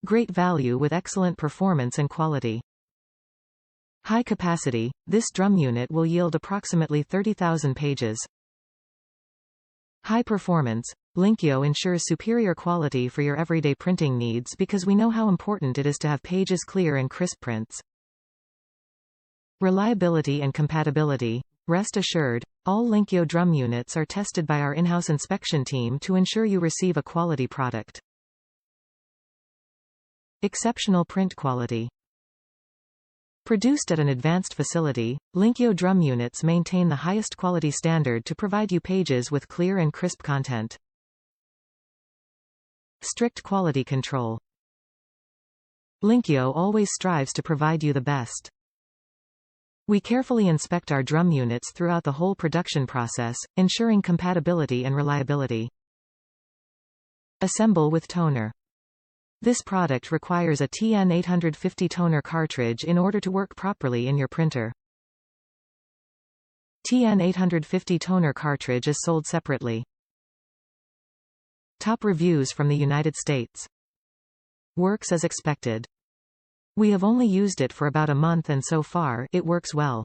Great value with excellent performance and quality. High capacity, this drum unit will yield approximately 30,000 pages. High performance, LINKYO ensures superior quality for your everyday printing needs because we know how important it is to have pages clear and crisp prints. Reliability and compatibility. Rest assured, all LINKYO drum units are tested by our in-house inspection team to ensure you receive a quality product. Exceptional print quality. Produced at an advanced facility, LINKYO drum units maintain the highest quality standard to provide you pages with clear and crisp content. Strict quality control. LINKYO always strives to provide you the best. We carefully inspect our drum units throughout the whole production process, ensuring compatibility and reliability. Assemble with toner. This product requires a TN820 toner cartridge in order to work properly in your printer. TN820 toner cartridge is sold separately. Top reviews from the United States. Works as expected. We have only used it for about a month and so far, it works well.